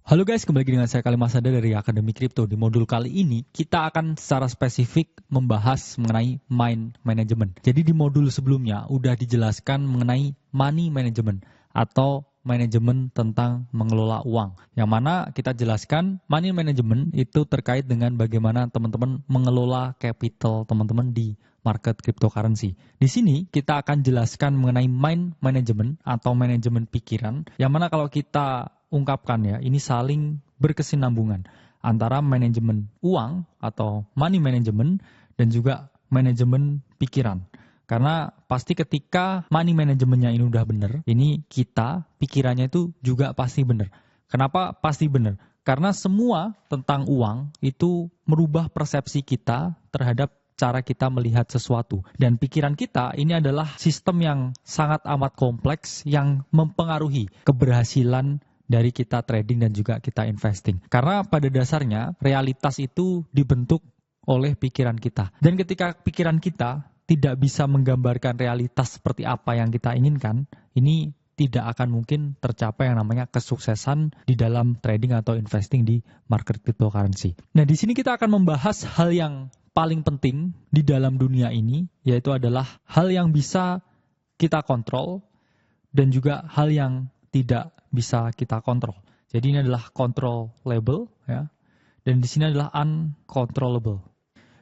Halo guys, kembali lagi dengan saya Kali Masada dari Akademi Kripto. Di modul kali ini, kita akan secara spesifik membahas mengenai mind management. Jadi di modul sebelumnya, udah dijelaskan mengenai money management atau manajemen tentang mengelola uang. Yang mana kita jelaskan money management itu terkait dengan bagaimana teman-teman mengelola capital teman-teman di market cryptocurrency. Di sini kita akan jelaskan mengenai mind management atau manajemen pikiran, yang mana kalau kita ungkapkan ya, ini saling berkesinambungan antara manajemen uang atau money management dan juga manajemen pikiran. Karena pasti ketika money manajemennya ini udah benar, ini kita pikirannya itu juga pasti benar. Kenapa pasti benar? Karena semua tentang uang itu merubah persepsi kita terhadap cara kita melihat sesuatu. Dan pikiran kita ini adalah sistem yang sangat amat kompleks yang mempengaruhi keberhasilan dari kita trading dan juga kita investing. Karena pada dasarnya realitas itu dibentuk oleh pikiran kita. Dan ketika pikiran kita tidak bisa menggambarkan realitas seperti apa yang kita inginkan, ini tidak akan mungkin tercapai yang namanya kesuksesan di dalam trading atau investing di market cryptocurrency. Nah, di sini kita akan membahas hal yang paling penting di dalam dunia ini, yaitu adalah hal yang bisa kita kontrol dan juga hal yang tidak bisa kita kontrol. Jadi ini adalah controllable ya. Dan di sini adalah uncontrollable.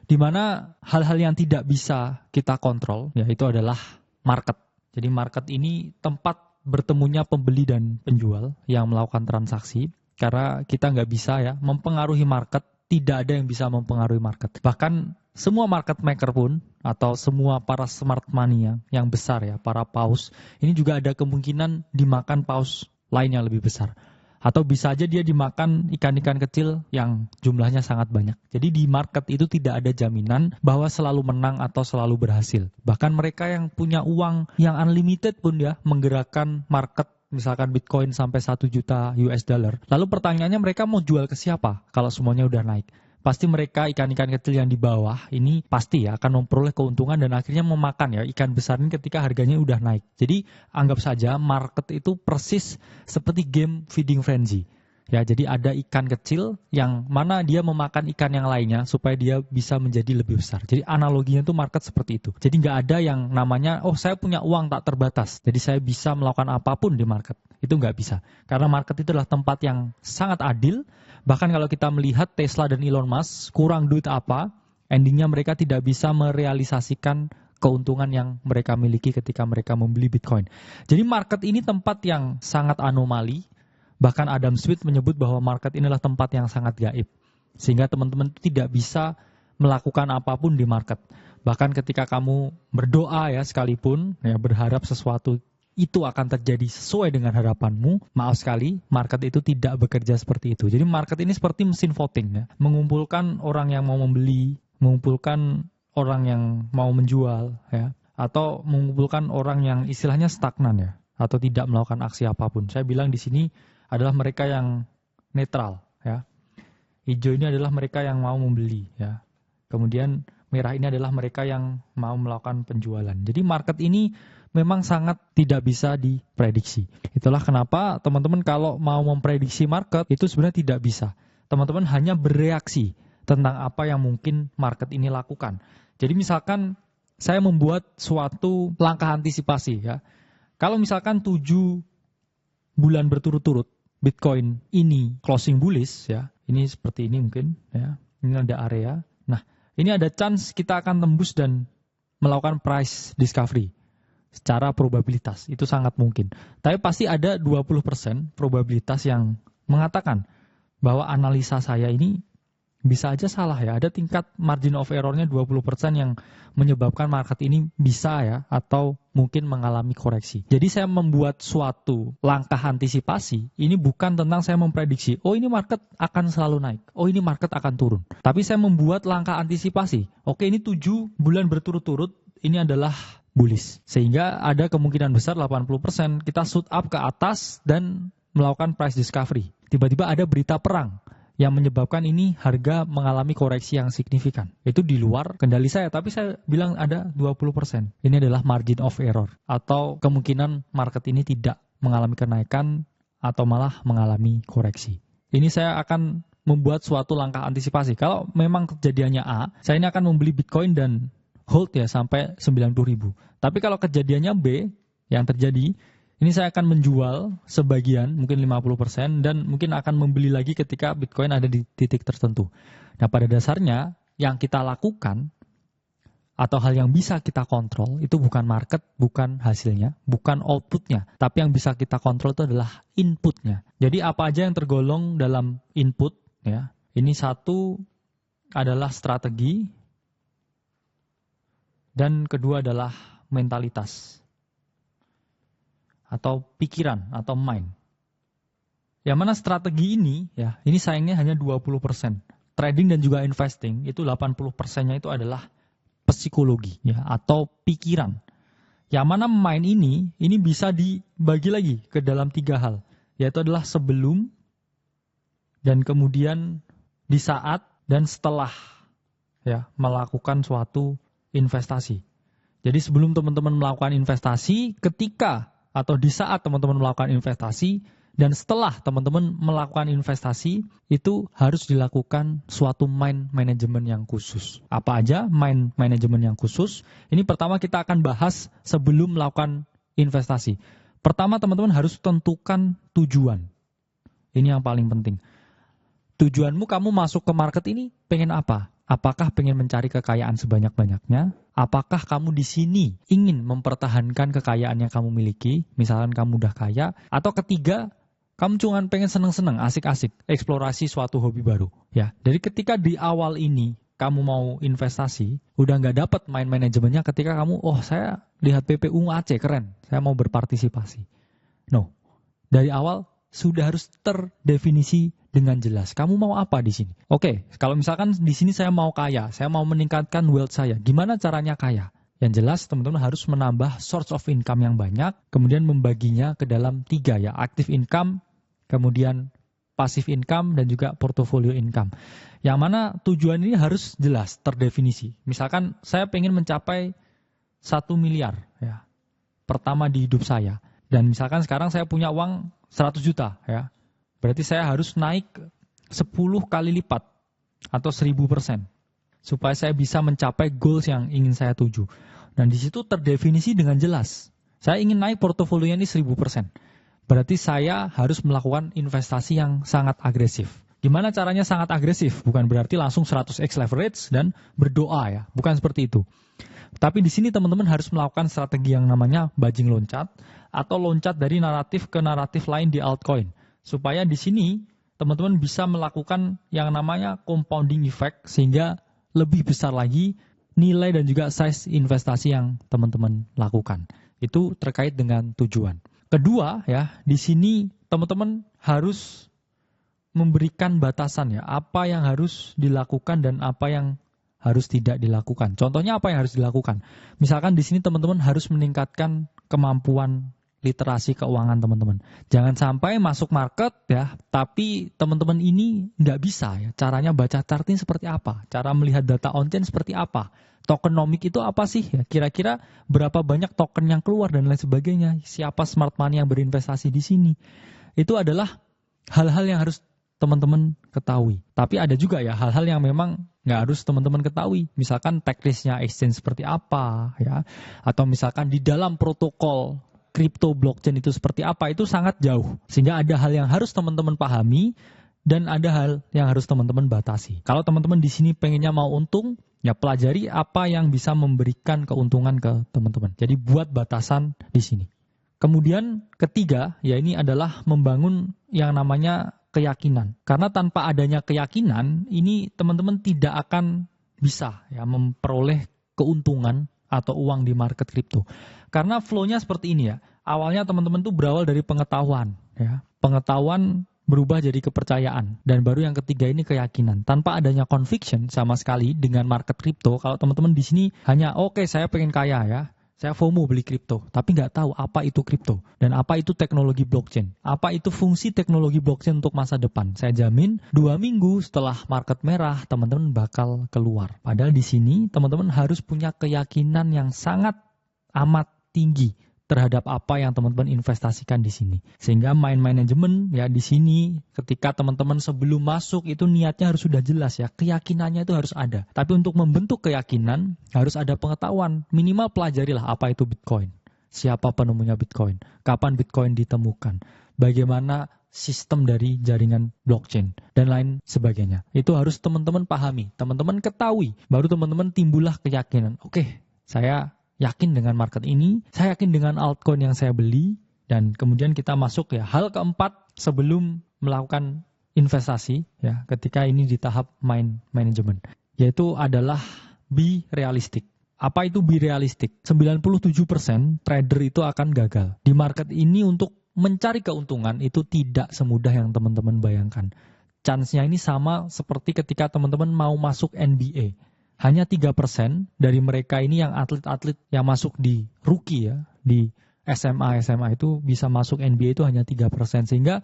Di mana hal-hal yang tidak bisa kita kontrol yaitu adalah market. Jadi market ini tempat bertemunya pembeli dan penjual yang melakukan transaksi. Karena kita nggak bisa ya mempengaruhi market, tidak ada yang bisa mempengaruhi market. Bahkan semua market maker pun atau semua para smart money yang besar ya, para paus, ini juga ada kemungkinan dimakan paus lain yang lebih besar. Atau bisa aja dia dimakan ikan-ikan kecil yang jumlahnya sangat banyak. Jadi di market itu tidak ada jaminan bahwa selalu menang atau selalu berhasil. Bahkan mereka yang punya uang yang unlimited pun ya menggerakkan market, misalkan Bitcoin sampai 1 juta US dollar. Lalu pertanyaannya mereka mau jual ke siapa kalau semuanya udah naik? Pasti mereka ikan-ikan kecil yang di bawah ini pasti ya akan memperoleh keuntungan dan akhirnya memakan ya ikan besar ini ketika harganya udah naik. Jadi anggap saja market itu persis seperti game feeding frenzy. Ya, jadi ada ikan kecil yang mana dia memakan ikan yang lainnya supaya dia bisa menjadi lebih besar. Jadi analoginya itu market seperti itu. Jadi nggak ada yang namanya, oh saya punya uang tak terbatas, jadi saya bisa melakukan apapun di market. Itu nggak bisa. Karena market itu adalah tempat yang sangat adil. Bahkan kalau kita melihat Tesla dan Elon Musk, kurang duit apa, endingnya mereka tidak bisa merealisasikan keuntungan yang mereka miliki ketika mereka membeli Bitcoin. Jadi market ini tempat yang sangat anomali. Bahkan Adam Smith menyebut bahwa market inilah tempat yang sangat gaib. Sehingga teman-teman tidak bisa melakukan apapun di market. Bahkan ketika kamu berdoa ya sekalipun, ya berharap sesuatu itu akan terjadi sesuai dengan harapanmu, maaf sekali, market itu tidak bekerja seperti itu. Jadi market ini seperti mesin voting ya, mengumpulkan orang yang mau membeli, mengumpulkan orang yang mau menjual ya, atau mengumpulkan orang yang istilahnya stagnan ya, atau tidak melakukan aksi apapun. Saya bilang di sini adalah mereka yang netral ya. Hijau ini adalah mereka yang mau membeli ya. Kemudian merah ini adalah mereka yang mau melakukan penjualan. Jadi market ini memang sangat tidak bisa diprediksi. Itulah kenapa teman-teman kalau mau memprediksi market itu sebenarnya tidak bisa. Teman-teman hanya bereaksi tentang apa yang mungkin market ini lakukan. Jadi misalkan saya membuat suatu langkah antisipasi ya. Kalau misalkan 7 bulan berturut-turut Bitcoin ini closing bullish ya. Ini seperti ini mungkin ya. Ini ada area. Nah, ini ada chance kita akan tembus dan melakukan price discovery. Secara probabilitas, itu sangat mungkin. Tapi pasti ada 20% probabilitas yang mengatakan bahwa analisa saya ini bisa aja salah ya. Ada tingkat margin of error-nya 20% yang menyebabkan market ini bisa ya, atau mungkin mengalami koreksi. Jadi saya membuat suatu langkah antisipasi, ini bukan tentang saya memprediksi, oh ini market akan selalu naik, oh ini market akan turun. Tapi saya membuat langkah antisipasi, oke ini 7 bulan berturut-turut, ini adalah bullish. Sehingga ada kemungkinan besar 80% kita shoot up ke atas dan melakukan price discovery. Tiba-tiba ada berita perang yang menyebabkan ini harga mengalami koreksi yang signifikan. Itu di luar kendali saya, tapi saya bilang ada 20%. Ini adalah margin of error atau kemungkinan market ini tidak mengalami kenaikan atau malah mengalami koreksi. ini saya akan membuat suatu langkah antisipasi. Kalau memang kejadiannya A, saya ini akan membeli Bitcoin dan hold ya sampai 90.000. Tapi kalau kejadiannya B, yang terjadi, ini saya akan menjual sebagian, mungkin 50%, dan mungkin akan membeli lagi ketika Bitcoin ada di titik tertentu. Nah, pada dasarnya, yang kita lakukan, atau hal yang bisa kita kontrol, itu bukan market, bukan hasilnya, bukan outputnya. Tapi yang bisa kita kontrol itu adalah inputnya. Jadi apa aja yang tergolong dalam input, ya. Ini satu adalah strategi, dan kedua adalah mentalitas. Atau pikiran, atau mind. Yang mana strategi ini, ya, ini sayangnya hanya 20%. Trading dan juga investing, itu 80%-nya itu adalah psikologi ya atau pikiran. Yang mana mind ini bisa dibagi lagi ke dalam 3 hal, yaitu adalah sebelum dan kemudian di saat dan setelah ya melakukan suatu investasi. Jadi sebelum teman-teman melakukan investasi, ketika atau di saat teman-teman melakukan investasi, dan setelah teman-teman melakukan investasi, itu harus dilakukan suatu mind management yang khusus. Apa aja mind management yang khusus? Ini pertama kita akan bahas sebelum melakukan investasi. Pertama teman-teman harus tentukan tujuan. Ini yang paling penting. Tujuanmu kamu masuk ke market ini pengen apa? Apakah pengen mencari kekayaan sebanyak-banyaknya? Apakah kamu di sini ingin mempertahankan kekayaan yang kamu miliki? Misalkan kamu udah kaya. Atau ketiga, kamu cuma pengen seneng-seneng, asik-asik, eksplorasi suatu hobi baru. Ya, jadi ketika di awal ini kamu mau investasi, udah nggak dapat mind manajemennya ketika kamu, saya lihat PPU Aceh keren, saya mau berpartisipasi. No, dari awal sudah harus terdefinisi dengan jelas. Kamu mau apa di sini? Oke, kalau misalkan di sini saya mau kaya, saya mau meningkatkan wealth saya. Gimana caranya kaya? Yang jelas teman-teman harus menambah source of income yang banyak, kemudian membaginya ke dalam 3 ya, active income, kemudian passive income, dan juga portfolio income. Yang mana tujuan ini harus jelas, terdefinisi. Misalkan saya pengen mencapai 1 miliar ya, pertama di hidup saya. Dan misalkan sekarang saya punya uang 100 juta ya, berarti saya harus naik 10 kali lipat atau 1000%. Supaya saya bisa mencapai goals yang ingin saya tuju. Dan di situ terdefinisi dengan jelas. Saya ingin naik portofolionya ini 1000%. Berarti saya harus melakukan investasi yang sangat agresif. Gimana caranya sangat agresif? Bukan berarti langsung 100x leverage dan berdoa ya. Bukan seperti itu. Tapi di sini teman-teman harus melakukan strategi yang namanya bajing loncat. Atau loncat dari naratif ke naratif lain di altcoin. Supaya di sini teman-teman bisa melakukan yang namanya compounding effect. Sehingga lebih besar lagi nilai dan juga size investasi yang teman-teman lakukan. Itu terkait dengan tujuan. Kedua ya, di sini teman-teman harus memberikan batasan ya, apa yang harus dilakukan dan apa yang harus tidak dilakukan. Contohnya apa yang harus dilakukan? Misalkan di sini teman-teman harus meningkatkan kemampuan literasi keuangan teman-teman. Jangan sampai masuk market ya, tapi teman-teman ini nggak bisa ya. Caranya baca chart ini seperti apa? Cara melihat data on-chain seperti apa? Tokenomic itu apa sih? Ya, kira-kira berapa banyak token yang keluar dan lain sebagainya? Siapa smart money yang berinvestasi di sini? Itu adalah hal-hal yang harus teman-teman ketahui. Tapi ada juga ya hal-hal yang memang nggak harus teman-teman ketahui. Misalkan teknisnya exchange seperti apa ya, atau misalkan di dalam protokol kripto blockchain itu seperti apa, itu sangat jauh. Sehingga ada hal yang harus teman-teman pahami dan ada hal yang harus teman-teman batasi. Kalau teman-teman di sini pengennya mau untung, ya pelajari apa yang bisa memberikan keuntungan ke teman-teman. Jadi buat batasan di sini. Kemudian ketiga, ya ini adalah membangun yang namanya keyakinan. Karena tanpa adanya keyakinan, ini teman-teman tidak akan bisa ya memperoleh keuntungan atau uang di market kripto. Karena flow-nya seperti ini ya. Awalnya teman-teman tuh berawal dari pengetahuan ya. Pengetahuan berubah jadi kepercayaan, dan baru yang ketiga ini keyakinan. Tanpa adanya conviction sama sekali dengan market kripto, kalau teman-teman di sini hanya oke, saya pengen kaya ya, saya FOMO beli kripto, tapi nggak tahu apa itu kripto dan apa itu teknologi blockchain, apa itu fungsi teknologi blockchain untuk masa depan. Saya jamin 2 minggu setelah market merah teman-teman bakal keluar. Padahal di sini teman-teman harus punya keyakinan yang sangat amat tinggi terhadap apa yang teman-teman investasikan di sini. Sehingga mind management ya di sini ketika teman-teman sebelum masuk itu niatnya harus sudah jelas ya, keyakinannya itu harus ada. Tapi untuk membentuk keyakinan harus ada pengetahuan, minimal pelajarilah apa itu Bitcoin. Siapa penemunya Bitcoin? Kapan Bitcoin ditemukan? Bagaimana sistem dari jaringan blockchain dan lain sebagainya. Itu harus teman-teman pahami, teman-teman ketahui, baru teman-teman timbullah keyakinan. Oke, saya yakin dengan market ini, saya yakin dengan altcoin yang saya beli, dan kemudian kita masuk ya hal keempat sebelum melakukan investasi ya, ketika ini di tahap mind management, yaitu adalah be realistic. Apa itu be realistic? 97% trader itu akan gagal. Di market ini untuk mencari keuntungan itu tidak semudah yang teman-teman bayangkan. Chance-nya ini sama seperti ketika teman-teman mau masuk NBA. Hanya 3% dari mereka ini yang atlet-atlet yang masuk di rookie ya, di SMA itu bisa masuk NBA itu hanya 3%. Sehingga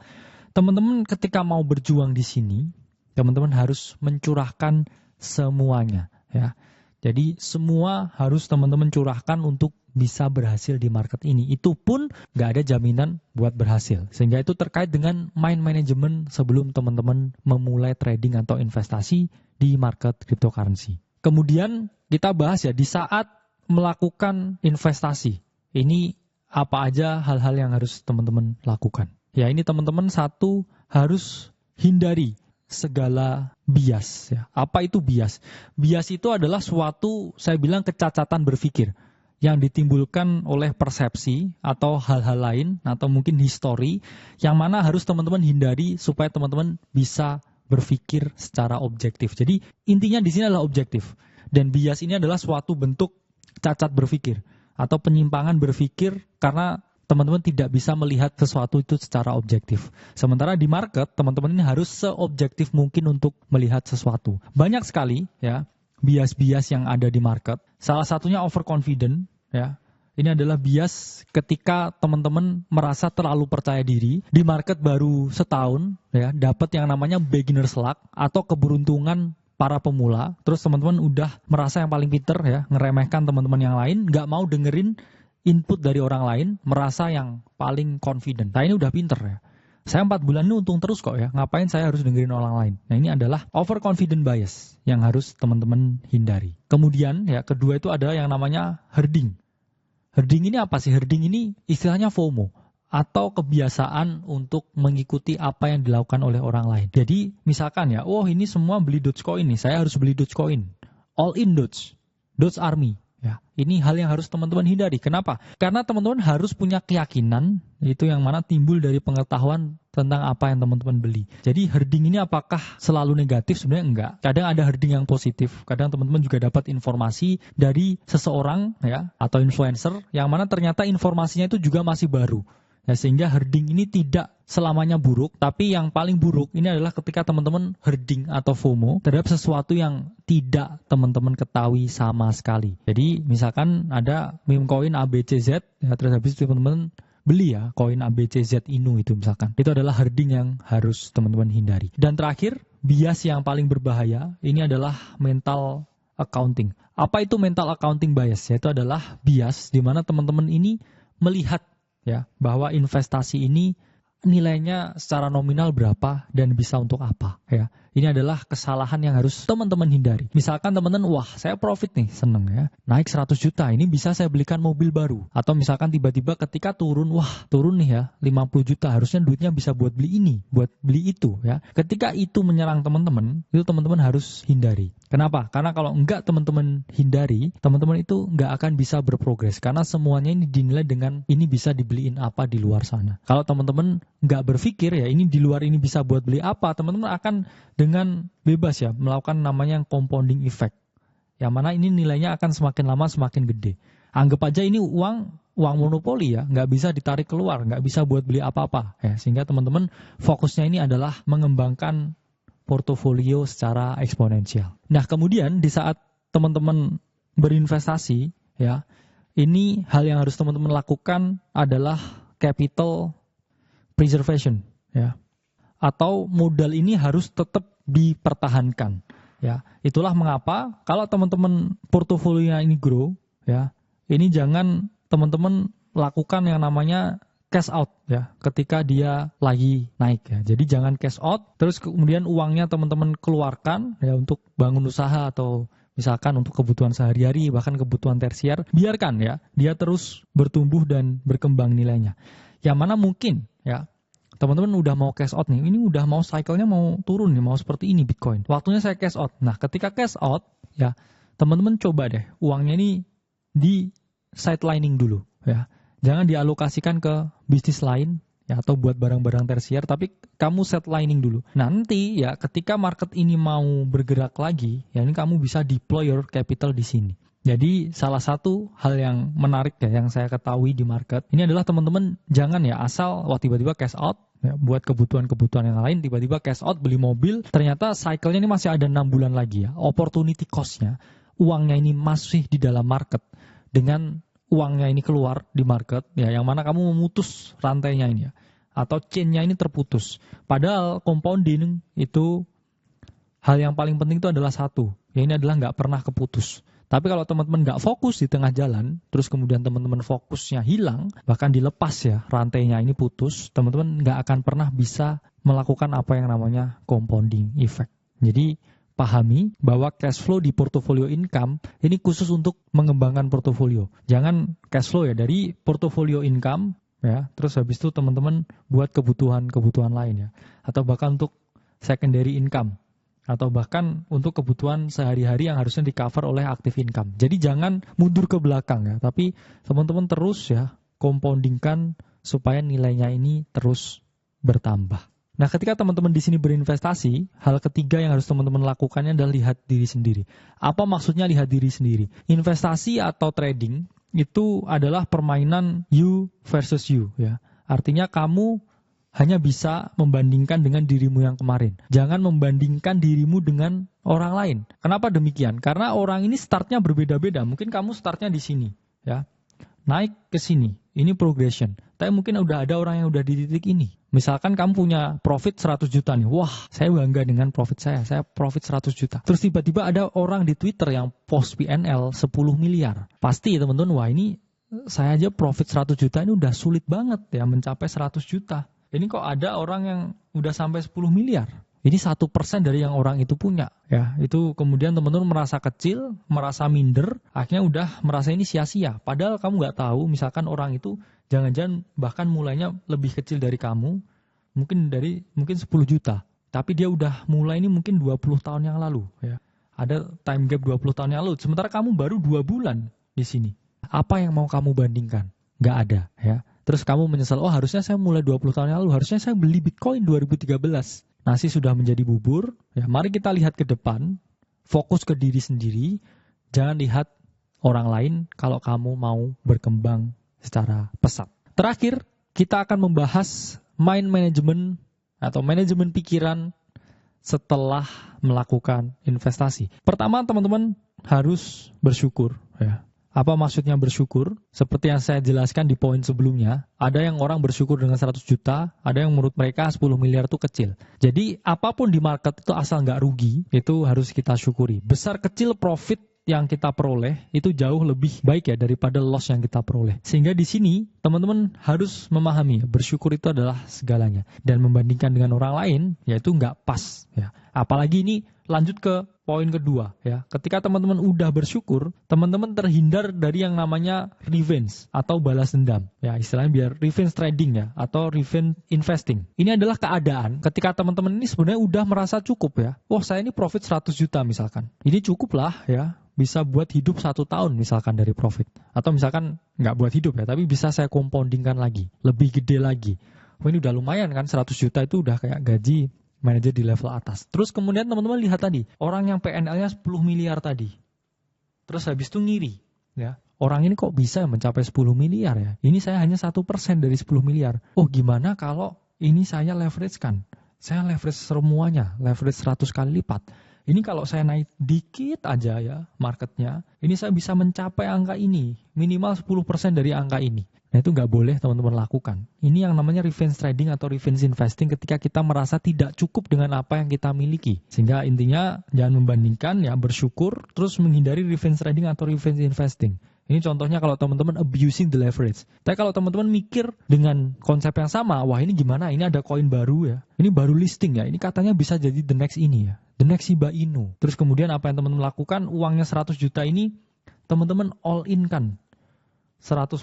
teman-teman ketika mau berjuang di sini, teman-teman harus mencurahkan semuanya ya. Jadi semua harus teman-teman curahkan untuk bisa berhasil di market ini. Itu pun nggak ada jaminan buat berhasil. Sehingga itu terkait dengan mind management sebelum teman-teman memulai trading atau investasi di market cryptocurrency. Kemudian kita bahas ya di saat melakukan investasi. Ini apa aja hal-hal yang harus teman-teman lakukan. Ya ini teman-teman satu harus hindari segala bias ya. Apa itu bias? Bias itu adalah suatu, saya bilang, kecacatan berpikir yang ditimbulkan oleh persepsi atau hal-hal lain atau mungkin histori yang mana harus teman-teman hindari supaya teman-teman bisa berpikir secara objektif. Jadi intinya di sini adalah objektif, dan bias ini adalah suatu bentuk cacat berpikir atau penyimpangan berpikir karena teman-teman tidak bisa melihat sesuatu itu secara objektif. Sementara di market, teman-teman ini harus seobjektif mungkin untuk melihat sesuatu. Banyak sekali ya bias-bias yang ada di market. Salah satunya overconfident ya. Ini adalah bias ketika teman-teman merasa terlalu percaya diri di market baru setahun ya, dapat yang namanya beginner's luck atau keberuntungan para pemula. Terus teman-teman udah merasa yang paling pinter ya, ngeremehkan teman-teman yang lain, nggak mau dengerin input dari orang lain, merasa yang paling confident. Nah ini udah pinter ya. Saya 4 bulan ini untung terus kok ya. Ngapain saya harus dengerin orang lain? Nah ini adalah overconfident bias yang harus teman-teman hindari. Kemudian ya kedua itu ada yang namanya herding. Herding ini apa sih? Herding ini istilahnya FOMO atau kebiasaan untuk mengikuti apa yang dilakukan oleh orang lain. Jadi misalkan ya, oh ini semua beli Dogecoin nih, saya harus beli Dogecoin. All in Doge Army. Ya, ini hal yang harus teman-teman hindari. Kenapa? Karena teman-teman harus punya keyakinan, itu yang mana timbul dari pengetahuan tentang apa yang teman-teman beli. Jadi herding ini apakah selalu negatif? Sebenarnya enggak. Kadang ada herding yang positif. Kadang teman-teman juga dapat informasi dari seseorang ya atau influencer yang mana ternyata informasinya itu juga masih baru. Ya, sehingga herding ini tidak selamanya buruk, tapi yang paling buruk ini adalah ketika teman-teman herding atau FOMO terhadap sesuatu yang tidak teman-teman ketahui sama sekali. Jadi misalkan ada meme koin ABCZ, ya, terus habis itu teman-teman beli ya koin ABCZ Inu itu misalkan. Itu adalah herding yang harus teman-teman hindari. Dan terakhir, bias yang paling berbahaya ini adalah mental accounting. Apa itu mental accounting bias? Yaitu adalah bias di mana teman-teman ini melihat ya bahwa investasi ini nilainya secara nominal berapa dan bisa untuk apa ya. Ini adalah kesalahan yang harus teman-teman hindari. Misalkan teman-teman, wah saya profit nih, seneng ya, naik 100 juta, ini bisa saya belikan mobil baru. Atau misalkan tiba-tiba ketika turun, wah turun nih ya 50 juta, harusnya duitnya bisa buat beli ini, buat beli itu ya. Ketika itu menyerang teman-teman, itu teman-teman harus hindari. Kenapa? Karena kalau enggak teman-teman hindari, teman-teman itu enggak akan bisa berprogres. Karena semuanya ini dinilai dengan ini bisa dibeliin apa di luar sana. Kalau teman-teman enggak berpikir ya ini di luar ini bisa buat beli apa, teman-teman akan dengan bebas ya melakukan namanya compounding effect. Yang mana ini nilainya akan semakin lama semakin gede. Anggap aja ini uang monopoli ya, nggak bisa ditarik keluar, nggak bisa buat beli apa-apa. Ya, sehingga teman-teman fokusnya ini adalah mengembangkan portofolio secara eksponensial. Nah kemudian di saat teman-teman berinvestasi ya, ini hal yang harus teman-teman lakukan adalah capital preservation ya. Atau modal ini harus tetap dipertahankan ya. Itulah mengapa kalau teman-teman portofolionya ini grow ya, ini jangan teman-teman lakukan yang namanya cash out ya ketika dia lagi naik ya. Jadi jangan cash out terus kemudian uangnya teman-teman keluarkan ya untuk bangun usaha atau misalkan untuk kebutuhan sehari-hari bahkan kebutuhan tersier, biarkan ya dia terus bertumbuh dan berkembang nilainya. Yang mana mungkin ya teman-teman udah mau cash out nih, ini udah mau cycle-nya mau turun nih, mau seperti ini Bitcoin. Waktunya saya cash out. Nah, ketika cash out ya teman-teman coba deh uangnya ini di sidelining dulu ya. Jangan dialokasikan ke bisnis lain ya atau buat barang-barang tersier, tapi kamu set lining dulu. Nanti ya ketika market ini mau bergerak lagi, ya ini kamu bisa deploy your capital di sini. Jadi salah satu hal yang menarik ya yang saya ketahui di market ini adalah teman-teman jangan ya asal tiba-tiba cash out ya, buat kebutuhan-kebutuhan yang lain, tiba-tiba cash out beli mobil, ternyata cycle-nya ini masih ada 6 bulan lagi ya. Opportunity cost-nya, uangnya ini masih di dalam market dengan uangnya ini keluar di market, ya yang mana kamu memutus rantainya ini ya, atau chain-nya ini terputus. Padahal compounding itu hal yang paling penting itu adalah satu, ya ini adalah nggak pernah keputus. Tapi kalau teman-teman nggak fokus di tengah jalan, terus kemudian teman-teman fokusnya hilang, bahkan dilepas ya rantainya ini putus, teman-teman nggak akan pernah bisa melakukan apa yang namanya compounding effect. Jadi pahami bahwa cash flow di portofolio income ini khusus untuk mengembangkan portofolio. Jangan cash flow ya dari portofolio income ya, terus habis itu teman-teman buat kebutuhan-kebutuhan lain ya. Atau bahkan untuk secondary income. Atau bahkan untuk kebutuhan sehari-hari yang harusnya di-cover oleh active income. Jadi jangan mundur ke belakang ya, tapi teman-teman terus ya compoundingkan supaya nilainya ini terus bertambah. Nah, ketika teman-teman di sini berinvestasi, hal ketiga yang harus teman-teman lakukannya adalah lihat diri sendiri. Apa maksudnya lihat diri sendiri? Investasi atau trading itu adalah permainan you versus you ya. Artinya kamu hanya bisa membandingkan dengan dirimu yang kemarin. Jangan membandingkan dirimu dengan orang lain. Kenapa demikian? Karena orang ini startnya berbeda-beda. Mungkin kamu startnya di sini ya. Naik ke sini. Ini progression. Tapi mungkin udah ada orang yang udah di titik ini. Misalkan kamu punya profit 100 juta nih. Wah, saya bangga dengan profit saya. Saya profit 100 juta. Terus tiba-tiba ada orang di Twitter yang post PNL 10 miliar. Pasti teman-teman, wah ini saya aja profit 100 juta ini udah sulit banget ya mencapai 100 juta. Ini kok ada orang yang udah sampai 10 miliar. Ini 1% dari yang orang itu punya. Ya, itu kemudian teman-teman merasa kecil, merasa minder, akhirnya udah merasa ini sia-sia. Padahal kamu nggak tahu, misalkan orang itu jangan-jangan bahkan mulainya lebih kecil dari kamu, mungkin 10 juta. Tapi dia udah mulai ini mungkin 20 tahun yang lalu. Ya. Ada time gap 20 tahun yang lalu. Sementara kamu baru 2 bulan di sini. Apa yang mau kamu bandingkan? Nggak ada. Ya. Terus kamu menyesal, harusnya saya mulai 20 tahun yang lalu, harusnya saya beli Bitcoin 2013. Nasi sudah menjadi bubur, ya mari kita lihat ke depan, fokus ke diri sendiri, jangan lihat orang lain kalau kamu mau berkembang secara pesat. Terakhir, kita akan membahas mind management atau manajemen pikiran setelah melakukan investasi. Pertama, teman-teman harus bersyukur ya. Apa maksudnya bersyukur? Seperti yang saya jelaskan di poin sebelumnya, ada yang orang bersyukur dengan 100 juta, ada yang menurut mereka 10 miliar itu kecil. Jadi apapun di market itu asal nggak rugi, itu harus kita syukuri. Besar kecil profit yang kita peroleh itu jauh lebih baik ya daripada loss yang kita peroleh. Sehingga di sini teman-teman harus memahami bersyukur itu adalah segalanya. Dan membandingkan dengan orang lain, yaitu nggak pas. Ya. Apalagi ini lanjut ke poin kedua ya. Ketika teman-teman udah bersyukur, teman-teman terhindar dari yang namanya revenge atau balas dendam. Ya, istilahnya biar revenge trading ya atau revenge investing. Ini adalah keadaan ketika teman-teman ini sebenarnya udah merasa cukup ya. Saya ini profit 100 juta misalkan. Ini cukup lah ya. Bisa buat hidup 1 tahun misalkan dari profit. Atau misalkan nggak buat hidup ya, tapi bisa saya compoundingkan lagi. Lebih gede lagi. Ini udah lumayan kan, 100 juta itu udah kayak gaji manajer di level atas. Terus kemudian teman-teman lihat tadi, orang yang PNL-nya 10 miliar tadi. Terus habis itu ngiri. Ya. Orang ini kok bisa mencapai 10 miliar ya? Ini saya hanya 1% dari 10 miliar. Gimana kalau ini saya leverage-kan? Saya leverage semuanya, leverage 100 kali lipat. Ini kalau saya naik dikit aja ya marketnya, ini saya bisa mencapai angka ini. Minimal 10% dari angka ini. Nah itu nggak boleh teman-teman lakukan. Ini yang namanya revenge trading atau revenge investing ketika kita merasa tidak cukup dengan apa yang kita miliki. Sehingga intinya jangan membandingkan ya, bersyukur, terus menghindari revenge trading atau revenge investing. Ini contohnya kalau teman-teman abusing the leverage. Tapi kalau teman-teman mikir dengan konsep yang sama, wah ini gimana? Ini ada koin baru ya. Ini baru listing ya. Ini katanya bisa jadi the next ini ya. The next Shiba Inu. Terus kemudian apa yang teman-teman lakukan? Uangnya 100 juta ini teman-teman all in kan 100%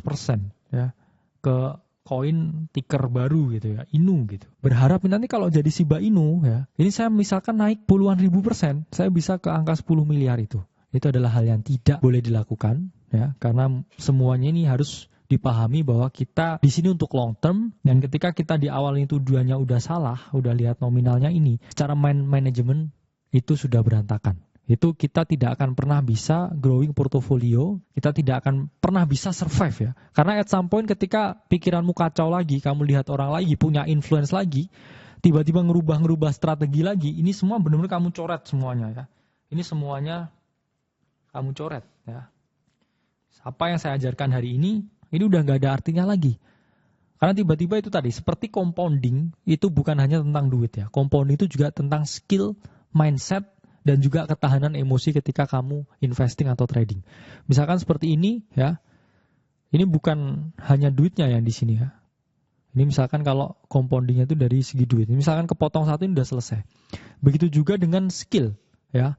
ya ke koin ticker baru gitu ya, Inu gitu. Berharap nanti kalau jadi Shiba Inu ya, ini saya misalkan naik puluhan ribu %, saya bisa ke angka 10 miliar itu. Itu adalah hal yang tidak boleh dilakukan ya, karena semuanya ini harus dipahami bahwa kita di sini untuk long term, dan ketika kita di awal ini tujuannya udah salah, udah lihat nominalnya ini, secara management itu sudah berantakan. Itu kita tidak akan pernah bisa growing portfolio, kita tidak akan pernah bisa survive ya. Karena at some point ketika pikiranmu kacau lagi, kamu lihat orang lagi, punya influence lagi, tiba-tiba ngerubah strategi lagi, ini semua benar-benar kamu coret semuanya ya. Ini semuanya kamu coret ya. Apa yang saya ajarkan hari ini udah gak ada artinya lagi. Karena tiba-tiba itu tadi, seperti compounding, itu bukan hanya tentang duit ya. Compounding itu juga tentang skill, mindset, dan juga ketahanan emosi ketika kamu investing atau trading. Misalkan seperti ini ya, ini bukan hanya duitnya yang di sini ya. Ini misalkan kalau compoundingnya itu dari segi duit. Misalkan kepotong satu ini udah selesai. Begitu juga dengan skill ya.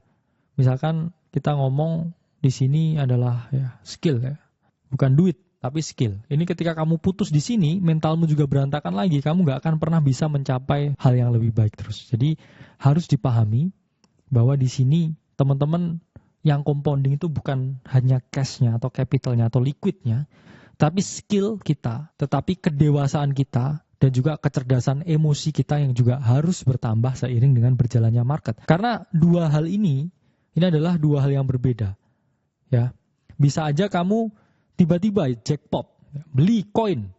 Misalkan kita ngomong di sini adalah ya skill ya, bukan duit tapi skill. Ini ketika kamu putus di sini, mentalmu juga berantakan lagi. Kamu nggak akan pernah bisa mencapai hal yang lebih baik terus. Jadi harus dipahami bahwa di sini teman-teman yang compounding itu bukan hanya cashnya atau capitalnya atau liquidnya, tapi skill kita, tetapi kedewasaan kita dan juga kecerdasan emosi kita yang juga harus bertambah seiring dengan berjalannya market. Karena dua hal ini adalah dua hal yang berbeda. Ya, bisa aja kamu tiba-tiba jackpot, beli koin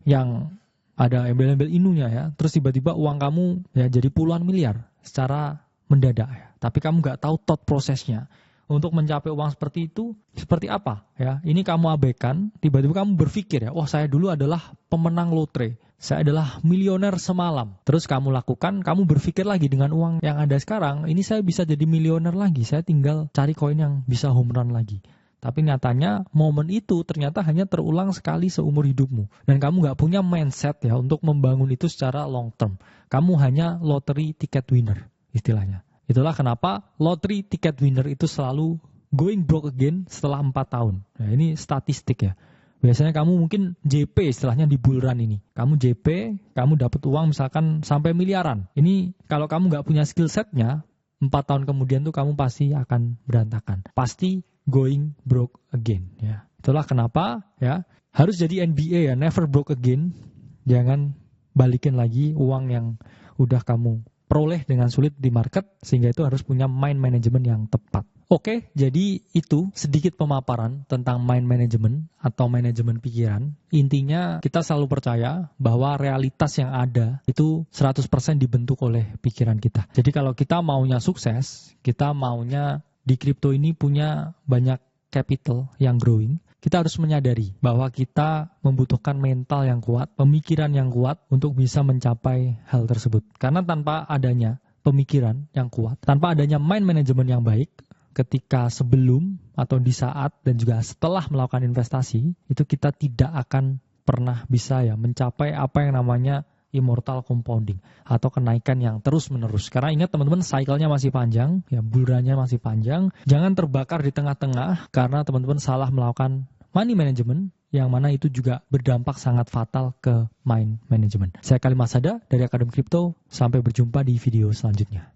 yang ada embel-embel inunya ya, terus tiba-tiba uang kamu ya jadi puluhan miliar secara mendadak ya. Tapi kamu nggak tahu thought prosesnya untuk mencapai uang seperti itu seperti apa ya. Ini kamu abaikan, tiba-tiba kamu berpikir ya, wah saya dulu adalah pemenang lotre, saya adalah miliuner semalam. Terus kamu lakukan, kamu berpikir lagi dengan uang yang ada sekarang, ini saya bisa jadi miliuner lagi, saya tinggal cari koin yang bisa home run lagi. Tapi nyatanya momen itu ternyata hanya terulang sekali seumur hidupmu. Dan kamu gak punya mindset ya untuk membangun itu secara long term. Kamu hanya lottery ticket winner istilahnya. Itulah kenapa lottery ticket winner itu selalu going broke again setelah 4 tahun. Nah, ini statistik ya. Biasanya kamu mungkin JP istilahnya di bull run ini. Kamu JP, kamu dapat uang misalkan sampai miliaran. Ini kalau kamu nggak punya skill setnya, 4 tahun kemudian tuh kamu pasti akan berantakan. Pasti going broke again. Ya. Itulah kenapa ya harus jadi NBA ya, never broke again. Jangan balikin lagi uang yang udah kamu peroleh dengan sulit di market, sehingga itu harus punya mind management yang tepat. Oke, jadi itu sedikit pemaparan tentang mind management atau manajemen pikiran. Intinya kita selalu percaya bahwa realitas yang ada itu 100% dibentuk oleh pikiran kita. Jadi kalau kita maunya sukses, kita maunya di kripto ini punya banyak capital yang growing, kita harus menyadari bahwa kita membutuhkan mental yang kuat, pemikiran yang kuat untuk bisa mencapai hal tersebut. Karena tanpa adanya pemikiran yang kuat, tanpa adanya mind management yang baik, ketika sebelum atau di saat dan juga setelah melakukan investasi, itu kita tidak akan pernah bisa ya mencapai apa yang namanya immortal compounding atau kenaikan yang terus menerus. Karena ingat teman-teman, cycle-nya masih panjang, ya bulannya masih panjang. Jangan terbakar di tengah-tengah karena teman-teman salah melakukan money management, yang mana itu juga berdampak sangat fatal ke mind management. Saya Khalid Masada dari Akademi Kripto. Sampai berjumpa di video selanjutnya.